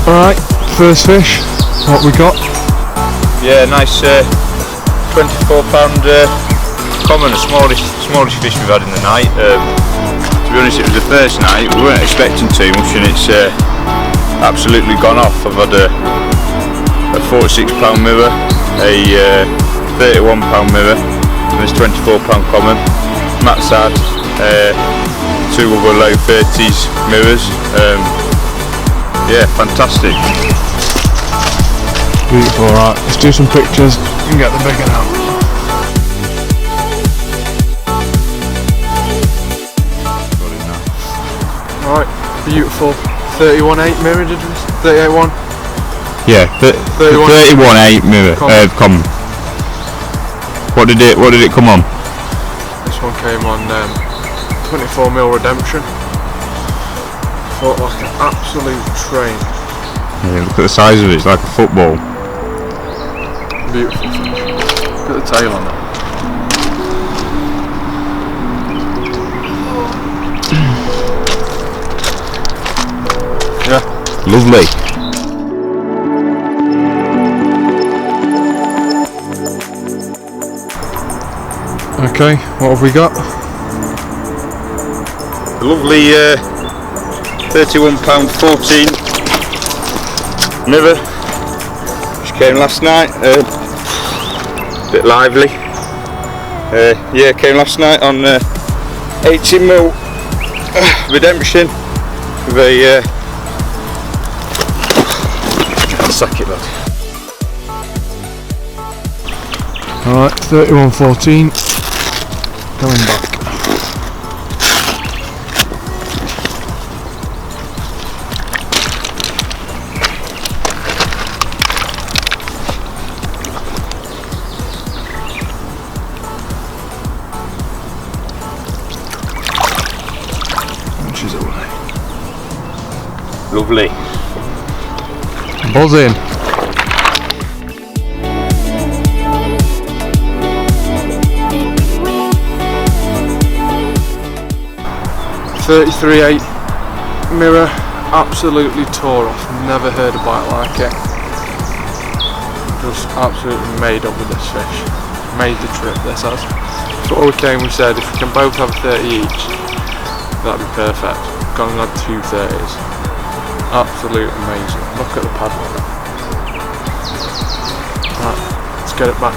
Alright, first fish, what we got? Yeah, nice 24 pound common, the smallest fish we've had in the night. To be honest, it was the first night, we weren't expecting too much and it's absolutely gone off. I've had a 46 pound mirror, a 31 pound mirror, and this 24 pound common. Matt's had two other low 30s mirrors. Yeah, fantastic. Beautiful, right, let's do some pictures and get the big one out. Right, beautiful 31.8 mirror, did we say? 38.1? Yeah, 31.8 mirror, common. What did it come on? This one came on 24mm redemption. Fought like an absolute train. Yeah, look at the size of it, it's like a football. Beautiful fish. Look at the tail on it. Yeah. Lovely. Okay, what have we got? A lovely £31.14 mirror, which came last night, bit lively. Yeah, came last night on 18mm redemption with a sack it, lad. Alright, 31.14 going back. Inches away. Lovely. Buzz in. .33.8 mirror, absolutely tore off. Never heard a bite like it. Just absolutely made up with this fish. Made the trip, this has. So all we came, we said if we can both have a 30 each, that'd be perfect. Gone and had 2 30s. Absolutely amazing. Look at the paddle on it. Right, let's get it back.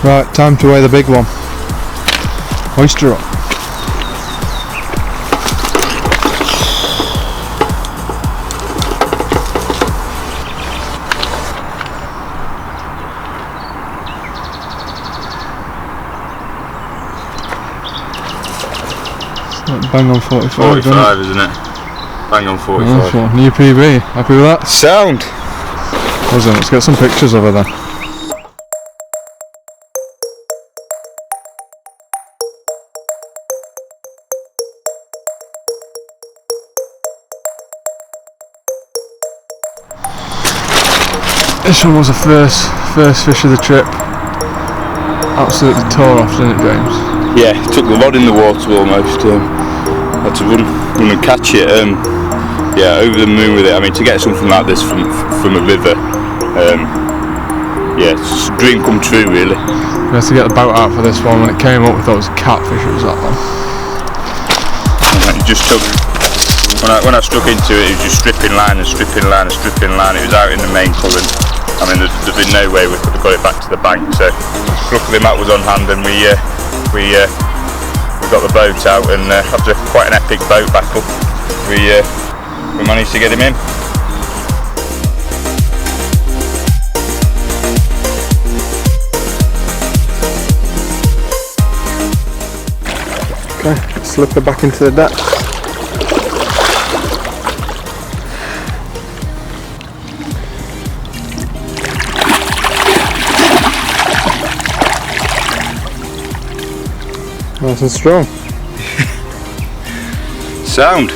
Right, time to weigh the big one. Oyster up. Bang on 45. 45, isn't it? Bang on 45. Oh, new PB. Happy with that? Sound. Let's get some pictures of her then. This one was the first fish of the trip. Absolutely tore off, didn't it, James? Yeah, took the rod in the water almost. Had to run and catch it. Yeah, over the moon with it. I mean, to get something like this from a river, yeah, it's a dream come true really. We had to get the boat out for this one. When it came up, we thought it was a catfish. It was that one. And it just took. When I struck into it, it was just stripping line and stripping line and stripping line. It was out in the main current. I mean, there'd been no way we could have got it back to the bank. So luckily Matt was on hand, and we got the boat out, and after quite an epic boat battle, we managed to get him in. Okay, slip her back into the deck. Nice and strong. Sound.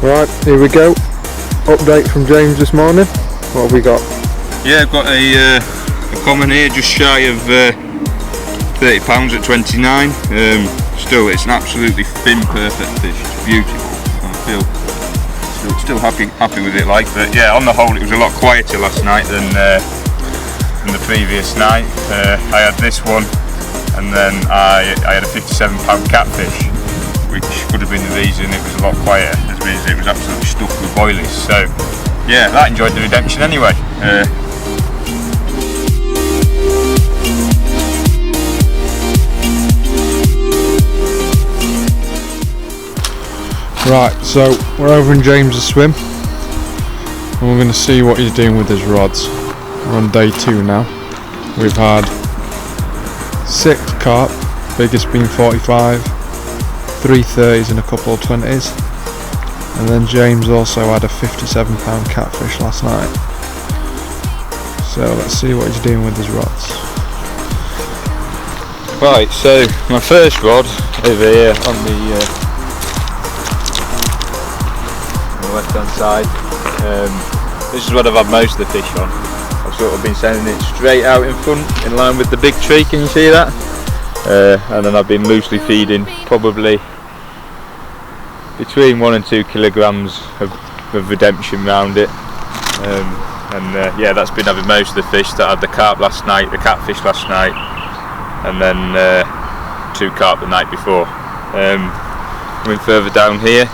Right, here we go. Update from James this morning. What have we got? Yeah, I've got a common here just shy of 30 pounds at 29. Still, it's an absolutely thin, perfect fish. It's beautiful. I feel still happy with it. Like, but yeah, on the whole, it was a lot quieter last night than the previous night. I had this one, and then I had a 57-pound catfish, which could have been the reason it was a lot quieter, as means it was absolutely stuffed with boilies. So yeah, that enjoyed the redemption anyway. Right, so we're over in James's swim, and we're going to see what he's doing with his rods. We're on day 2 now. We've had 6 carp, biggest being 45, 3 30s and a couple of 20s, and then James also had a 57-pound catfish last night. So let's see what he's doing with his rods. Right, so my first rod over here on the left hand side, this is what I've had most of the fish on. I've sort of been sending it straight out in front in line with the big tree, can you see that? And then I've been loosely feeding probably between 1 and 2 kilograms of redemption round it, yeah, that's been having most of the fish. That had the carp last night, the catfish last night, and then 2 carp the night before. Coming further down here,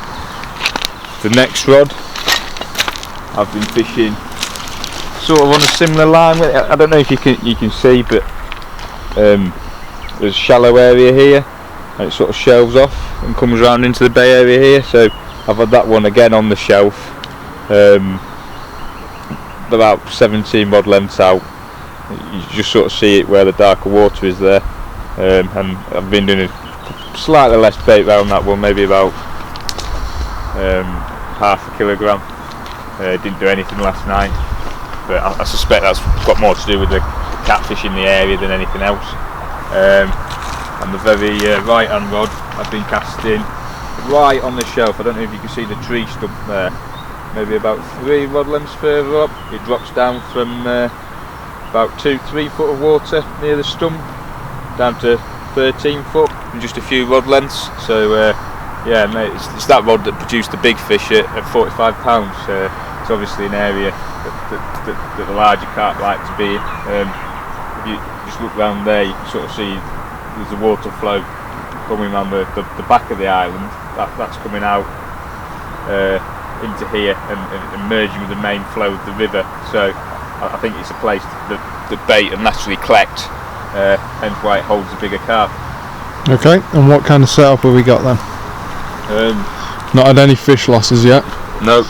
the next rod, I've been fishing sort of on a similar line with it. I don't know if you can see, but there's a shallow area here, and it sort of shelves off and comes around into the bay area here. So I've had that one again on the shelf, about 17 rod lengths out. You just sort of see it where the darker water is there, and I've been doing a slightly less bait around that one, maybe about half a kilogram. Didn't do anything last night, but I suspect that's got more to do with the catfish in the area than anything else. And the very right hand rod, I've been casting right on the shelf. I don't know if you can see the tree stump there, maybe about 3 rod lengths further up. It drops down from about 2-3 foot of water near the stump down to 13 foot in just a few rod lengths. So yeah, mate, it's that rod that produced the big fish at 45 pounds. It's obviously an area that the larger carp like to be in. If you just look round there, you can sort of see there's the water flow coming around the back of the island. That's coming out into here and merging with the main flow of the river. So I think it's a place the bait will naturally collect, hence why it holds a bigger carp. Okay, and what kind of setup have we got then? Not had any fish losses yet? No.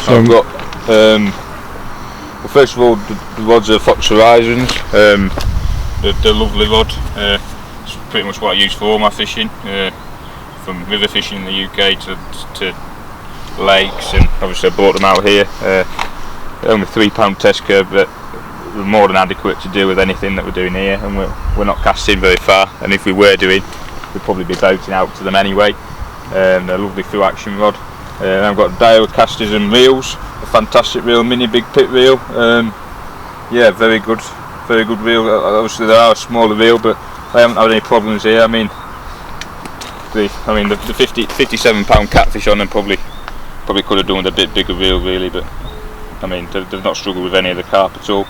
So I've got, well, first of all, the rods are Fox Horizons. They're lovely rod. It's pretty much what I use for all my fishing, from river fishing in the UK to lakes, and obviously I bought them out here. Only £3 Tesco, but they're more than adequate to deal with anything that we're doing here, and we're not casting very far, and if we were doing, we'd probably be boating out to them anyway. They're a lovely through action rod. I've got Daiwa casters and reels, a fantastic reel, mini big pit reel. Yeah, very good reel. Obviously they are a smaller reel, but I haven't had any problems here. I mean the 57 pound catfish on them probably could have done with a bit bigger reel really, but I mean they've not struggled with any of the carp at all.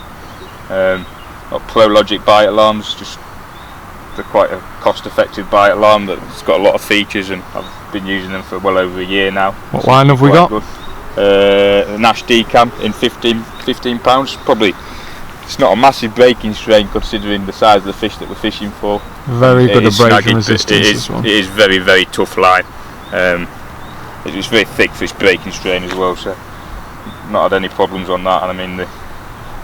Got Pro Logic bite alarms, they're quite a cost-effective bite alarm that's got a lot of features, and I've been using them for well over a year now. What line have we got? Nash Decam in £15. Probably, it's not a massive breaking strain considering the size of the fish that we're fishing for. Very good abrasion resistance. It is very, very tough line. It's very thick for its breaking strain as well, so not had any problems on that. And I mean, I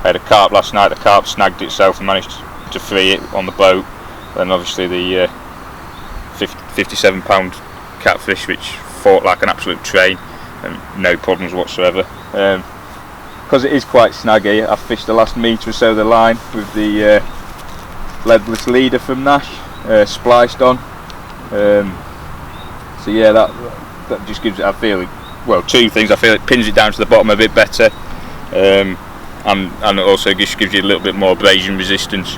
had a carp last night. The carp snagged itself and managed to free it on the boat. And obviously the 57 pound catfish, which fought like an absolute train, and no problems whatsoever. Because it is quite snaggy, I've fished the last metre or so of the line with the leadless leader from Nash spliced on. So yeah, that just gives it, I feel, well, two things. I feel it pins it down to the bottom a bit better, and it also just gives you a little bit more abrasion resistance.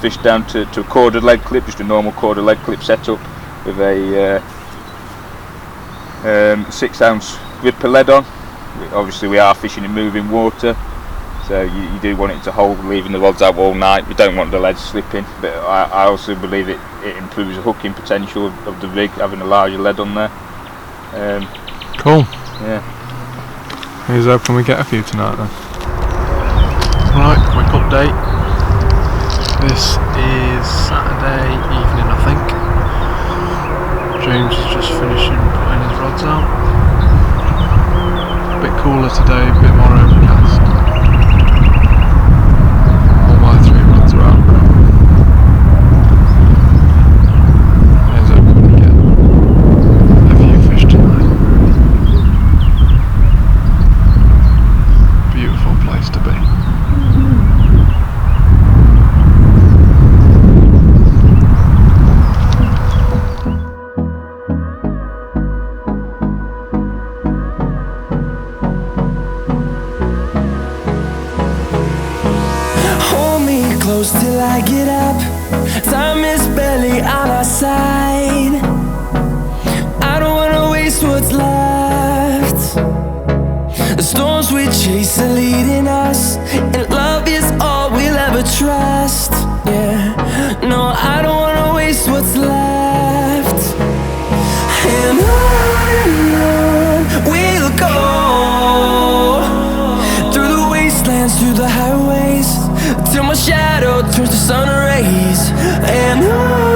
Fished down to a corded lead clip, just a normal corded lead clip setup with a 6 ounce ripper lead on. Obviously we are fishing in moving water, so you do want it to hold, leaving the rods out all night. We don't want the lead slipping, but I also believe it improves the hooking potential of the rig, having a larger lead on there. Cool. Yeah. Here's hoping we get a few tonight then. Right, quick update. This is Saturday evening, I think. James is just finishing putting his rods out. A bit cooler today, a bit more overcast. All my 3 rods are out now. Here's hoping we get a few fish tonight. Beautiful place to be. Close till I get up. Time is barely on our side. I don't wanna waste what's left. The storms we chase are leading us, and love is all we'll ever trust. Yeah, no, I don't wanna waste what's left. And on we'll go, through the wastelands, through the highways, till my shadow turns to sun rays. And on